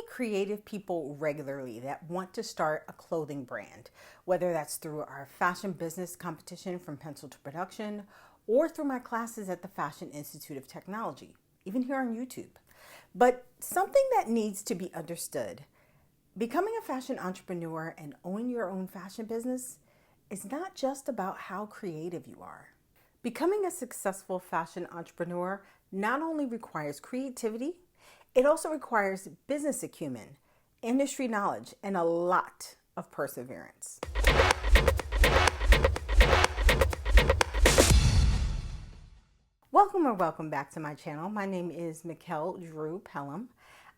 meet creative people regularly that want to start a clothing brand, whether that's through our fashion business competition from Pencil to Production or through my classes at the Fashion Institute of Technology, even here on YouTube. But something that needs to be understood, becoming a fashion entrepreneur and owning your own fashion business is not just about how creative you are. Becoming a successful fashion entrepreneur not only requires creativity, it also requires business acumen, industry knowledge, and a lot of perseverance. Welcome back to my channel. My name is Mikkel Drew Pelham.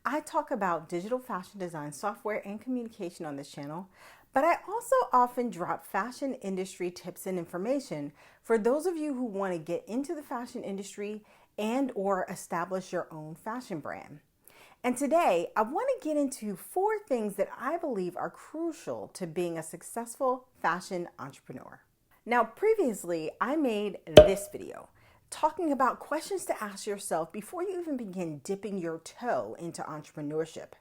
I talk about digital fashion design software and communication on this channel, but I also often drop fashion industry tips and information for those of you who want to get into the fashion industry and or establish your own fashion brand. And today I want to get into 4 things that I believe are crucial to being a successful fashion entrepreneur. Now, previously I made this video talking about questions to ask yourself before you even begin dipping your toe into entrepreneurship.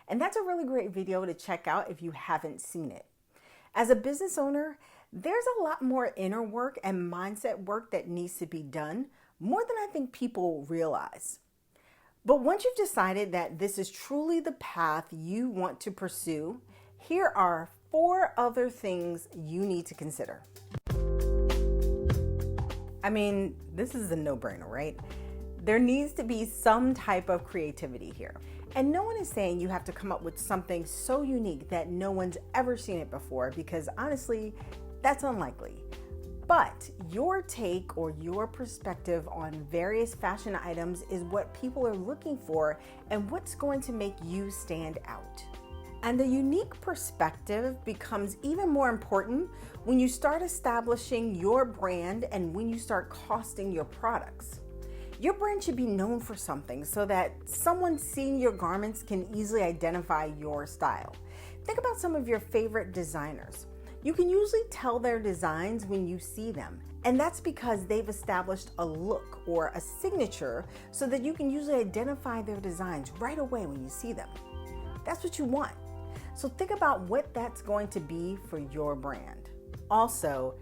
And that's a really great video to check out if you haven't seen it. As a business owner, there's a lot more inner work and mindset work that needs to be done, more than I think people realize. But once you've decided that this is truly the path you want to pursue, here are 4 other things you need to consider. I mean, this is a no-brainer, right? There needs to be some type of creativity here. And no one is saying you have to come up with something so unique that no one's ever seen it before, because honestly, that's unlikely. But your take or your perspective on various fashion items is what people are looking for and what's going to make you stand out. And the unique perspective becomes even more important when you start establishing your brand and when you start costing your products. Your brand should be known for something so that someone seeing your garments can easily identify your style. Think about some of your favorite designers. You can usually tell their designs when you see them, and that's because they've established a look or a signature so that you can usually identify their designs right away when you see them. That's what you want. So think about what that's going to be for your brand. Also,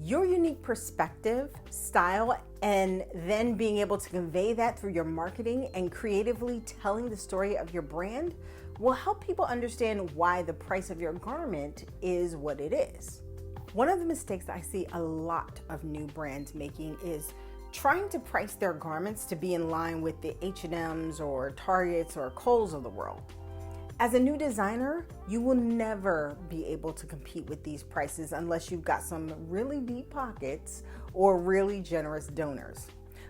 your unique perspective, style, and then being able to convey that through your marketing and creatively telling the story of your brand will help people understand why the price of your garment is what it is. One of the mistakes that I see a lot of new brands making is trying to price their garments to be in line with the H&Ms or Targets or Kohl's of the world. As a new designer, you will never be able to compete with these prices unless you've got some really deep pockets or really generous donors.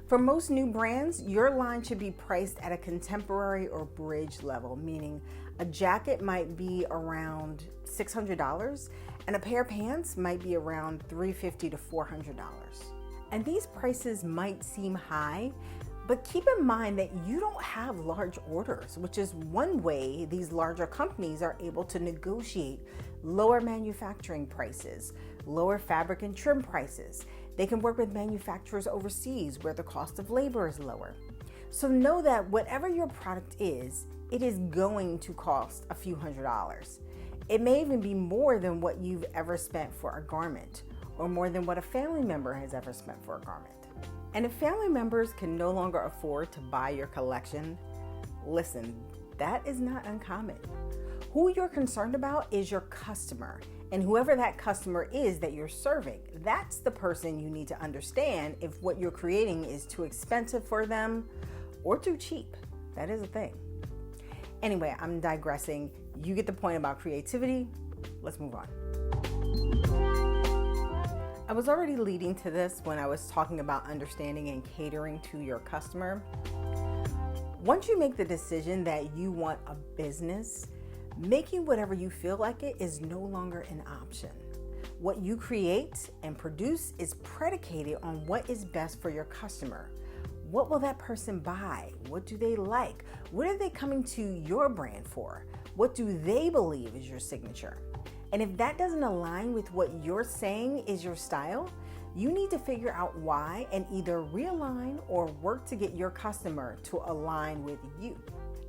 For most new brands, your line should be priced at a contemporary or bridge level, meaning a jacket might be around $600 and a pair of pants might be around $350 to $400. And these prices might seem high, but keep in mind that you don't have large orders, which is one way these larger companies are able to negotiate lower manufacturing prices, lower fabric and trim prices. They can work with manufacturers overseas where the cost of labor is lower. So know that whatever your product is, it is going to cost a few $100s. It may even be more than what you've ever spent for a garment, or more than what a family member has ever spent for a garment. And if family members can no longer afford to buy your collection, listen, that is not uncommon. Who you're concerned about is your customer, and whoever that customer is that you're serving, that's the person you need to understand if what you're creating is too expensive for them or too cheap. That is a thing. Anyway, I'm digressing. You get the point about creativity. Let's move on. I was already leading to this when I was talking about understanding and catering to your customer. Once you make the decision that you want a business, making whatever you feel like it is no longer an option. What you create and produce is predicated on what is best for your customer. What will that person buy? What do they like? What are they coming to your brand for? What do they believe is your signature? And if that doesn't align with what you're saying is your style, you need to figure out why and either realign or work to get your customer to align with you.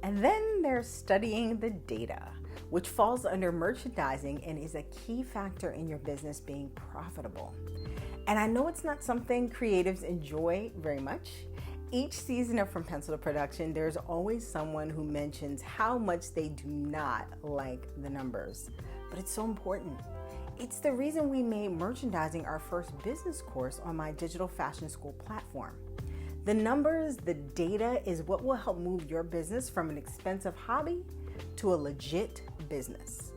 And then there's studying the data, which falls under merchandising and is a key factor in your business being profitable. And I know it's not something creatives enjoy very much. Each season of From Pencil to Production, there's always someone who mentions how much they do not like the numbers, but it's so important. It's the reason we made merchandising our first business course on my digital fashion school platform. The numbers, the data is what will help move your business from an expensive hobby to a legit business.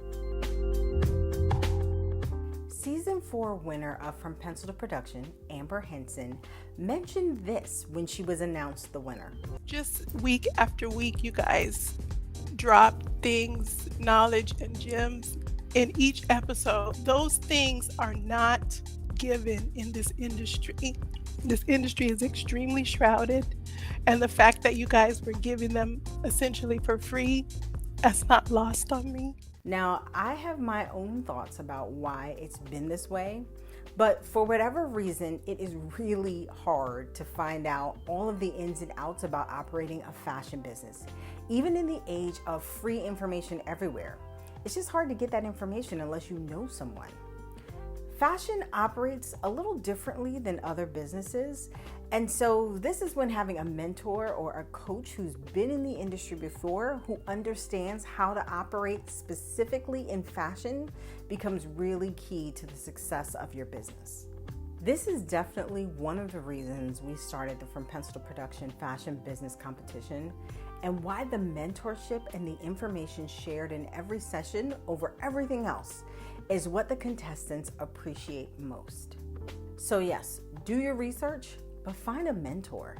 Season 4 winner of From Pencil to Production, Amber Henson, mentioned this when she was announced the winner. Just week after week, you guys drop things, knowledge, and gems in each episode. Those things are not given in this industry. This industry is extremely shrouded, and the fact that you guys were giving them essentially for free, that's not lost on me. Now, I have my own thoughts about why it's been this way, but for whatever reason, it is really hard to find out all of the ins and outs about operating a fashion business. Even in the age of free information everywhere, it's just hard to get that information unless you know someone. Fashion operates a little differently than other businesses, and so this is when having a mentor or a coach who's been in the industry before, who understands how to operate specifically in fashion, becomes really key to the success of your business. This is definitely one of the reasons we started the From Pencil to Production Fashion Business Competition, and why the mentorship and the information shared in every session over everything else is what the contestants appreciate most. So yes, do your research, but find a mentor.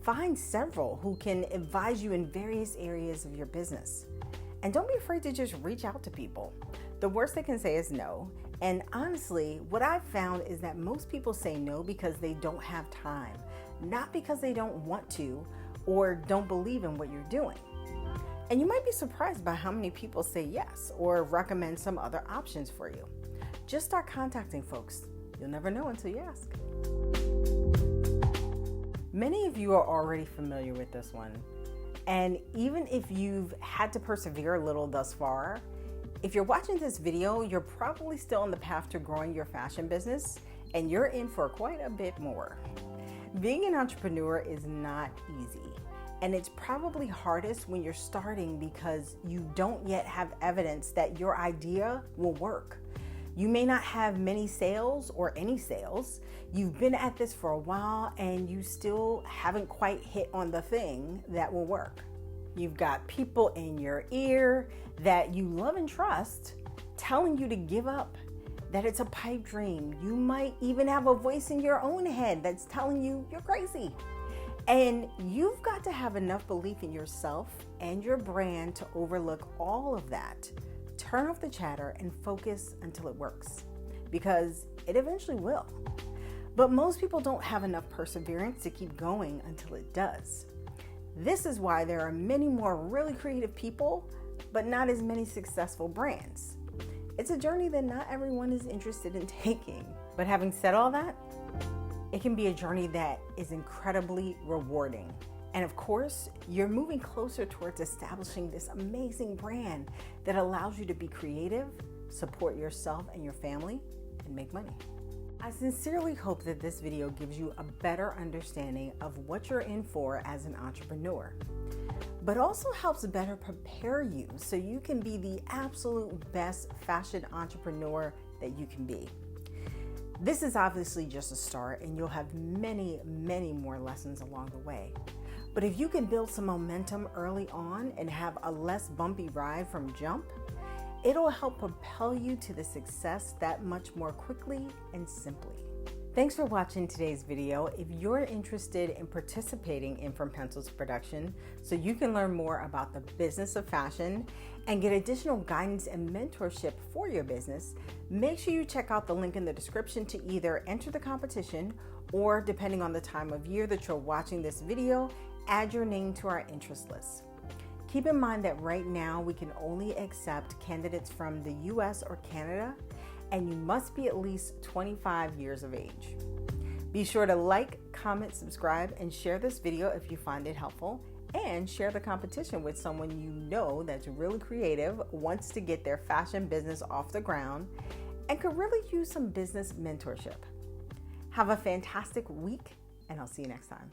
Find several who can advise you in various areas of your business. And don't be afraid to just reach out to people. The worst they can say is no. And honestly, what I've found is that most people say no because they don't have time, not because they don't want to or don't believe in what you're doing. And you might be surprised by how many people say yes or recommend some other options for you. Just start contacting folks. You'll never know until you ask. Many of you are already familiar with this one. And even if you've had to persevere a little thus far, if you're watching this video, you're probably still on the path to growing your fashion business, and you're in for quite a bit more. Being an entrepreneur is not easy. And it's probably hardest when you're starting because you don't yet have evidence that your idea will work. You may not have many sales or any sales. You've been at this for a while and you still haven't quite hit on the thing that will work. You've got people in your ear that you love and trust telling you to give up, that it's a pipe dream. You might even have a voice in your own head that's telling you you're crazy. And you've got to have enough belief in yourself and your brand to overlook all of that. Turn off the chatter and focus until it works, because it eventually will. But most people don't have enough perseverance to keep going until it does. This is why there are many more really creative people, but not as many successful brands. It's a journey that not everyone is interested in taking. But having said all that, it can be a journey that is incredibly rewarding. And of course, you're moving closer towards establishing this amazing brand that allows you to be creative, support yourself and your family, and make money. I sincerely hope that this video gives you a better understanding of what you're in for as an entrepreneur, but also helps better prepare you so you can be the absolute best fashion entrepreneur that you can be. This is obviously just a start, and you'll have many, many more lessons along the way. But if you can build some momentum early on and have a less bumpy ride from jump, it'll help propel you to the success that much more quickly and simply. Thanks for watching today's video. If you're interested in participating in From Pencil to Production so you can learn more about the business of fashion and get additional guidance and mentorship for your business, make sure you check out the link in the description to either enter the competition or, depending on the time of year that you're watching this video, add your name to our interest list. Keep in mind that right now we can only accept candidates from the US or Canada, and you must be at least 25 years of age. Be sure to like, comment, subscribe, and share this video if you find it helpful. and share the competition with someone you know that's really creative, wants to get their fashion business off the ground, and could really use some business mentorship. Have a fantastic week, and I'll see you next time.